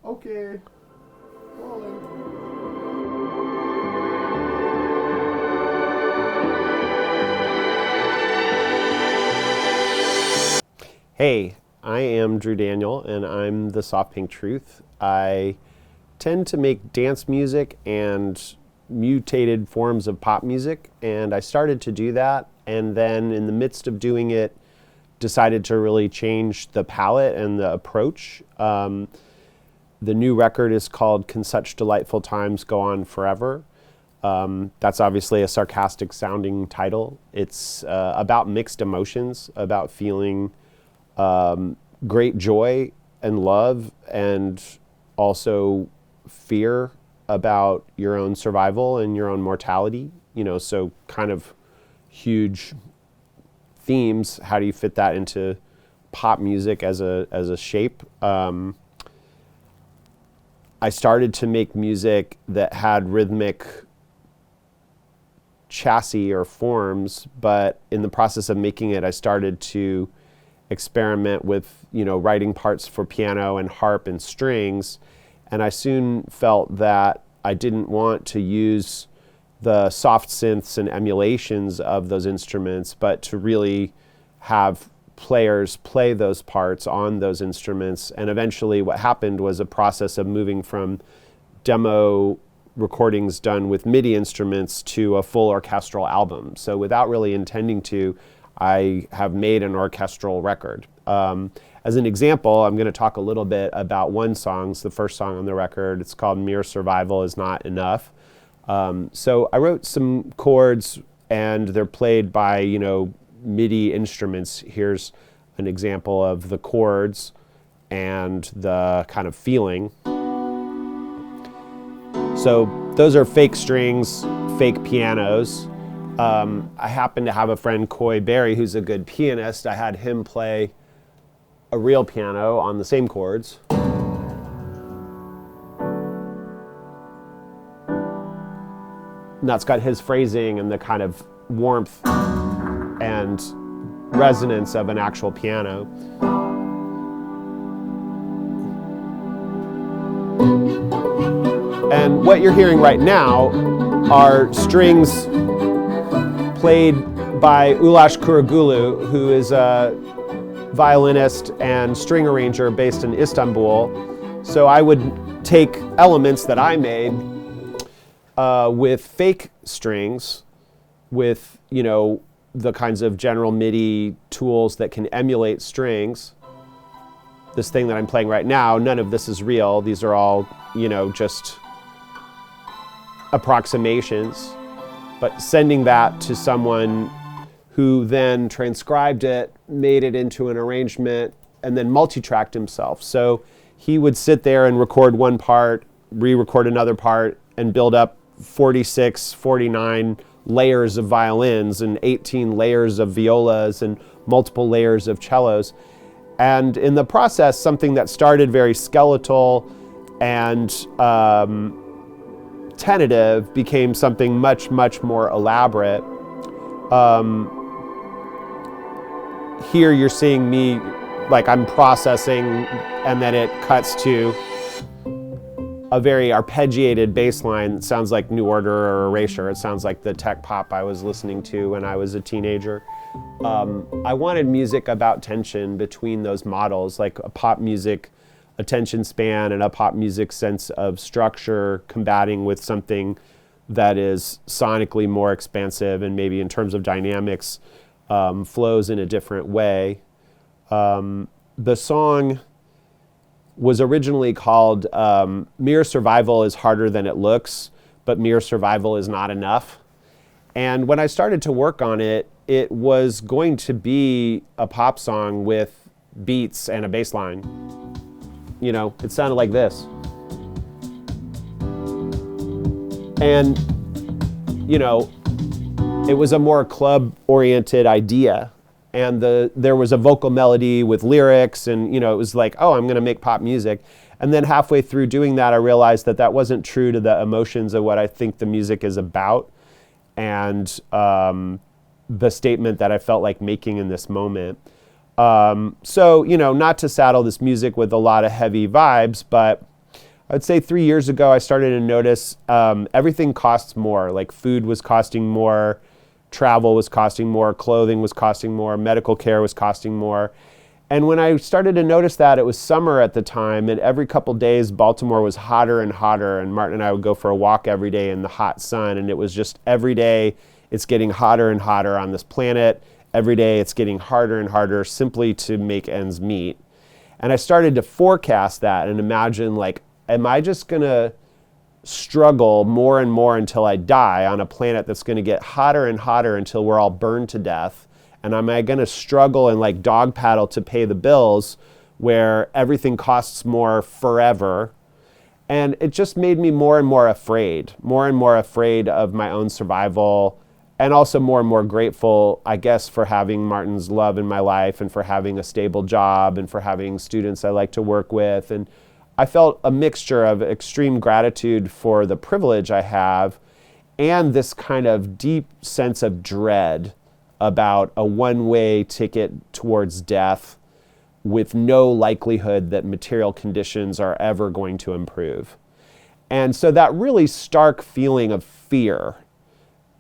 Okay. Rolling. Hey, I am Drew Daniel, and I'm the Soft Pink Truth. I tend to make dance music and mutated forms of pop music, and I started to do that, and then in the midst of doing it, decided to really change the palette and the approach. The new record is called Can Such Delightful Times Go On Forever? That's obviously a sarcastic sounding title. It's about mixed emotions, about feeling great joy and love, and also fear about your own survival and your own mortality. You know, so kind of huge themes. How do you fit that into pop music as a shape? I started to make music that had rhythmic chassis or forms, but in the process of making it, I started to experiment with, writing parts for piano and harp and strings. And I soon felt that I didn't want to use the soft synths and emulations of those instruments, but to really have players play those parts on those instruments. And eventually what happened was a process of moving from demo recordings done with MIDI instruments to a full orchestral album. So without really intending to, I have made an orchestral record. As an example, I'm going to talk a little bit about one song, the first song on the record. It's called Mere Survival Is Not Enough. So I wrote some chords, and they're played by, MIDI instruments. Here's an example of the chords and the kind of feeling. So those are fake strings, fake pianos. I happen to have a friend, Coy Berry, who's a good pianist. I had him play a real piano on the same chords. And that's got his phrasing and the kind of warmth and resonance of an actual piano. And what you're hearing right now are strings played by Ulaş Kurugulu, who is a violinist and string arranger based in Istanbul. So I would take elements that I made with fake strings, with, the kinds of general MIDI tools that can emulate strings. This thing that I'm playing right now, none of this is real. These are all, just approximations. But sending that to someone who then transcribed it, made it into an arrangement, and then multi-tracked himself. So he would sit there and record one part, re-record another part, and build up 46, 49 layers of violins and 18 layers of violas and multiple layers of cellos. And in the process, something that started very skeletal and tentative became something much, much more elaborate. Here you're seeing me, like I'm processing, and then it cuts to a very arpeggiated bass line that sounds like New Order or Erasure. It sounds like the tech pop I was listening to when I was a teenager. I wanted music about tension between those models, like a pop music attention span and a pop music sense of structure combating with something that is sonically more expansive and maybe in terms of dynamics flows in a different way. The song was originally called Mere Survival is Harder Than It Looks, but Mere Survival is Not Enough. And when I started to work on it, it was going to be a pop song with beats and a bass line. It sounded like this. And, it was a more club-oriented idea. And there was a vocal melody with lyrics, and it was like, oh, I'm going to make pop music. And then halfway through doing that, I realized that wasn't true to the emotions of what I think the music is about, and the statement that I felt like making in this moment. So, not to saddle this music with a lot of heavy vibes, but I'd say 3 years ago, I started to notice everything costs more. Like food was costing more, travel was costing more, clothing was costing more, medical care was costing more. And when I started to notice that, it was summer at the time, and every couple days Baltimore was hotter and hotter, and Martin and I would go for a walk every day in the hot sun, and it was just every day it's getting hotter and hotter on this planet. Every day it's getting harder and harder simply to make ends meet. And I started to forecast that and imagine, like, am I just gonna struggle more and more until I die on a planet that's gonna get hotter and hotter until we're all burned to death? And am I gonna struggle and like dog paddle to pay the bills where everything costs more forever? And it just made me more and more afraid of my own survival, and also more and more grateful, I guess, for having Martin's love in my life and for having a stable job and for having students I like to work with. And I felt a mixture of extreme gratitude for the privilege I have and this kind of deep sense of dread about a one-way ticket towards death with no likelihood that material conditions are ever going to improve. And so that really stark feeling of fear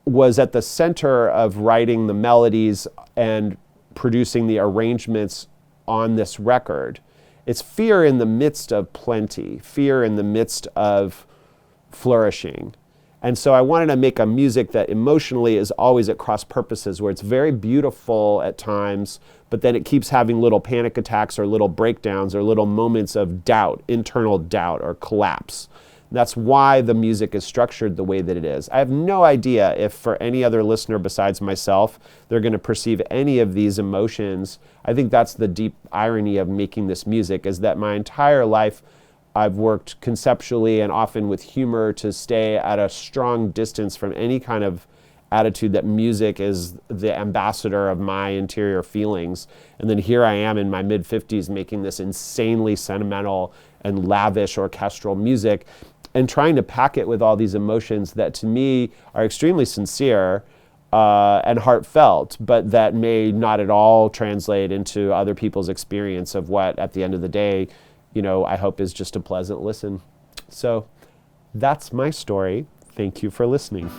was at the center of writing the melodies and producing the arrangements on this record. It's fear in the midst of plenty, fear in the midst of flourishing. And so I wanted to make a music that emotionally is always at cross purposes, where it's very beautiful at times, but then it keeps having little panic attacks or little breakdowns or little moments of doubt, internal doubt or collapse. That's why the music is structured the way that it is. I have no idea if for any other listener besides myself, they're going to perceive any of these emotions. I think that's the deep irony of making this music, is that my entire life I've worked conceptually and often with humor to stay at a strong distance from any kind of attitude that music is the ambassador of my interior feelings. And then here I am in my mid-50s making this insanely sentimental and lavish orchestral music and trying to pack it with all these emotions that to me are extremely sincere and heartfelt, but that may not at all translate into other people's experience of what, at the end of the day, I hope is just a pleasant listen. So that's my story. Thank you for listening.